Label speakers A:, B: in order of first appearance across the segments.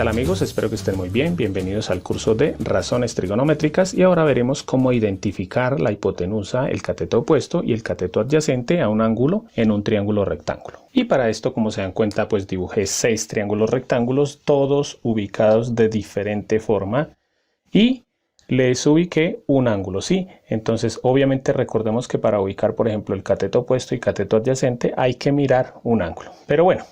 A: tal amigos? Espero que estén muy bien. Bienvenidos al curso de razones trigonométricas y ahora veremos cómo identificar la hipotenusa, el cateto opuesto y el cateto adyacente a un ángulo en un triángulo rectángulo. Y para esto, como se dan cuenta, pues dibujé 6 triángulos rectángulos, todos ubicados de diferente forma y les ubiqué un ángulo, ¿sí? Entonces, obviamente recordemos que para ubicar, por ejemplo, el cateto opuesto y cateto adyacente hay que mirar un ángulo. Pero bueno,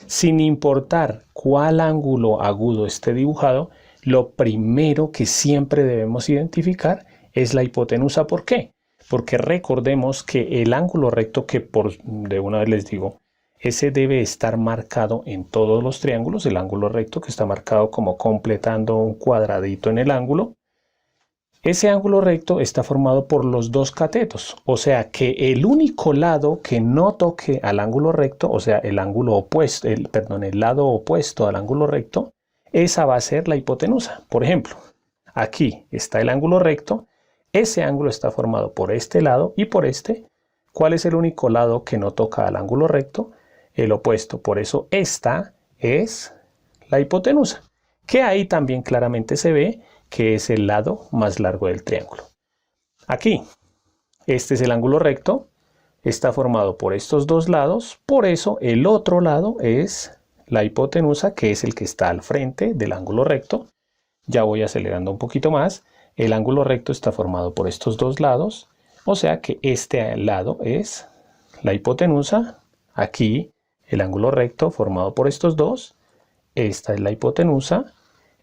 A: sin importar cuál ángulo agudo esté dibujado, lo primero que siempre debemos identificar es la hipotenusa. ¿Por qué? Porque recordemos que el ángulo recto, que de una vez les digo, ese debe estar marcado en todos los triángulos, el ángulo recto que está marcado como completando un cuadradito en el ángulo. Ese ángulo recto está formado por los dos catetos, o sea que el único lado que no toque al ángulo recto, o sea el ángulo opuesto, el lado opuesto al ángulo recto, esa va a ser la hipotenusa. Por ejemplo, aquí está el ángulo recto, ese ángulo está formado por este lado y por este. ¿Cuál es el único lado que no toca al ángulo recto? El opuesto, por eso esta es la hipotenusa, que ahí también claramente se ve que es el lado más largo del triángulo. Aquí, este es el ángulo recto, está formado por estos dos lados, por eso el otro lado es la hipotenusa, que es el que está al frente del ángulo recto. Ya voy acelerando un poquito más. El ángulo recto está formado por estos dos lados, o sea que este lado es la hipotenusa. Aquí, el ángulo recto formado por estos dos, esta es la hipotenusa.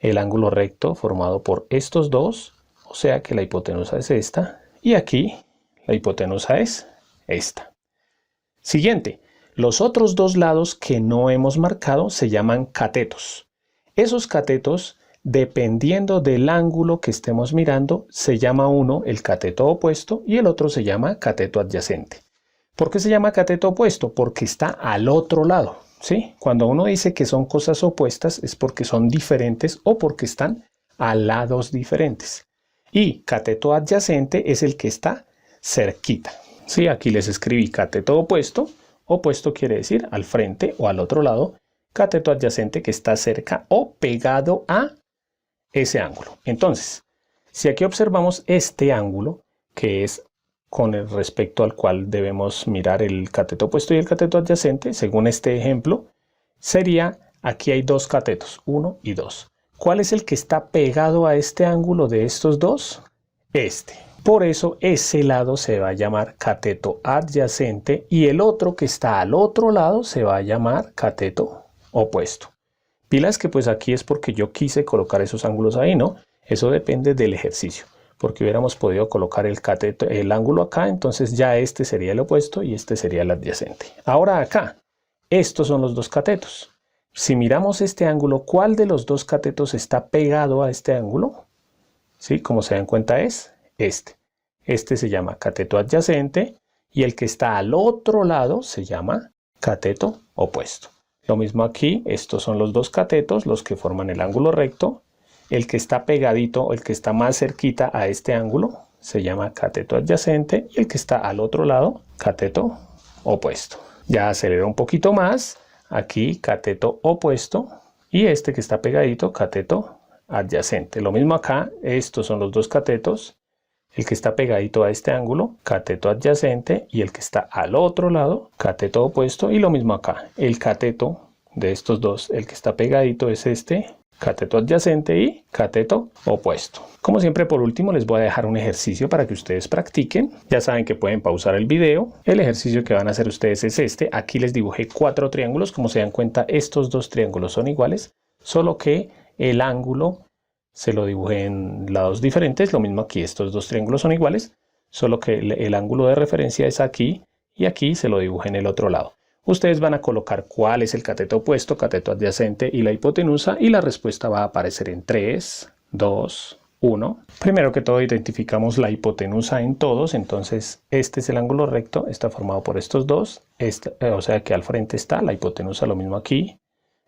A: El ángulo recto formado por estos dos, o sea que la hipotenusa es esta, y aquí la hipotenusa es esta. Siguiente, los otros dos lados que no hemos marcado se llaman catetos. Esos catetos, dependiendo del ángulo que estemos mirando, se llama uno el cateto opuesto y el otro se llama cateto adyacente. ¿Por qué se llama cateto opuesto? Porque está al otro lado. ¿Sí? Cuando uno dice que son cosas opuestas es porque son diferentes o porque están a lados diferentes. Y cateto adyacente es el que está cerquita. ¿Sí? Aquí les escribí cateto opuesto. Opuesto quiere decir al frente o al otro lado. Cateto adyacente que está cerca o pegado a ese ángulo. Entonces, si aquí observamos este ángulo, que es con el respecto al cual debemos mirar el cateto opuesto y el cateto adyacente, según este ejemplo, sería, aquí hay dos catetos, 1 y 2. ¿Cuál es el que está pegado a este ángulo de estos dos? Este. Por eso ese lado se va a llamar cateto adyacente y el otro que está al otro lado se va a llamar cateto opuesto. Pilas que pues aquí es porque yo quise colocar esos ángulos ahí, ¿no? Eso depende del ejercicio. Porque hubiéramos podido colocar el ángulo acá, entonces ya este sería el opuesto y este sería el adyacente. Ahora acá, estos son los dos catetos. Si miramos este ángulo, ¿cuál de los dos catetos está pegado a este ángulo? ¿Sí? Como se dan cuenta es este. Este se llama cateto adyacente y el que está al otro lado se llama cateto opuesto. Lo mismo aquí, estos son los dos catetos, los que forman el ángulo recto. El que está pegadito, el que está más cerquita a este ángulo, se llama cateto adyacente y el que está al otro lado, cateto opuesto. Ya acelero un poquito más, aquí cateto opuesto y este que está pegadito, cateto adyacente. Lo mismo acá, estos son los dos catetos, el que está pegadito a este ángulo, cateto adyacente y el que está al otro lado, cateto opuesto y lo mismo acá, el cateto de estos dos, el que está pegadito es este, cateto adyacente y cateto opuesto. Como siempre, por último les voy a dejar un ejercicio para que ustedes practiquen. Ya saben que pueden pausar el video. El ejercicio que van a hacer ustedes es este. Aquí les dibujé 4 triángulos. Como se dan cuenta, estos dos triángulos son iguales, solo que el ángulo se lo dibujé en lados diferentes. Lo mismo aquí, estos dos triángulos son iguales, solo que el ángulo de referencia es aquí y aquí se lo dibujé en el otro lado. Ustedes van a colocar cuál es el cateto opuesto, cateto adyacente y la hipotenusa y la respuesta va a aparecer en 3, 2, 1. Primero que todo identificamos la hipotenusa en todos, entonces este es el ángulo recto, está formado por estos dos, o sea que al frente está la hipotenusa, lo mismo aquí.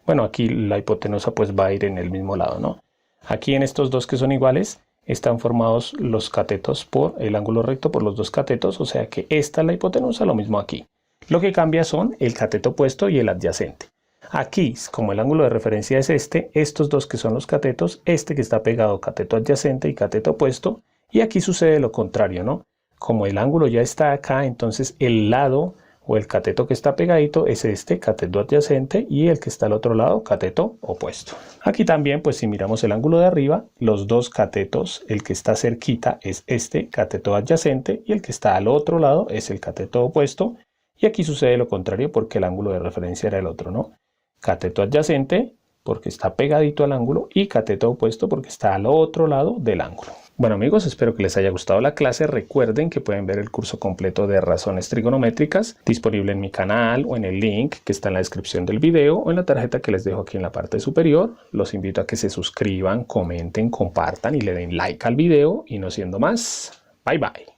A: Bueno, aquí la hipotenusa pues va a ir en el mismo lado, ¿no? Aquí en estos dos que son iguales están formados los catetos por el ángulo recto por los dos catetos, o sea que esta es la hipotenusa, lo mismo aquí. Lo que cambia son el cateto opuesto y el adyacente. Aquí, como el ángulo de referencia es este, estos dos que son los catetos, este que está pegado, cateto adyacente y cateto opuesto, y aquí sucede lo contrario, ¿no? Como el ángulo ya está acá, entonces el lado o el cateto que está pegadito es este, cateto adyacente, y el que está al otro lado, cateto opuesto. Aquí también, pues si miramos el ángulo de arriba, los dos catetos, el que está cerquita es este, cateto adyacente, y el que está al otro lado es el cateto opuesto, y aquí sucede lo contrario porque el ángulo de referencia era el otro, ¿no? Cateto adyacente porque está pegadito al ángulo y cateto opuesto porque está al otro lado del ángulo. Bueno amigos, espero que les haya gustado la clase. Recuerden que pueden ver el curso completo de razones trigonométricas disponible en mi canal o en el link que está en la descripción del video o en la tarjeta que les dejo aquí en la parte superior. Los invito a que se suscriban, comenten, compartan y le den like al video. Y no siendo más, bye bye.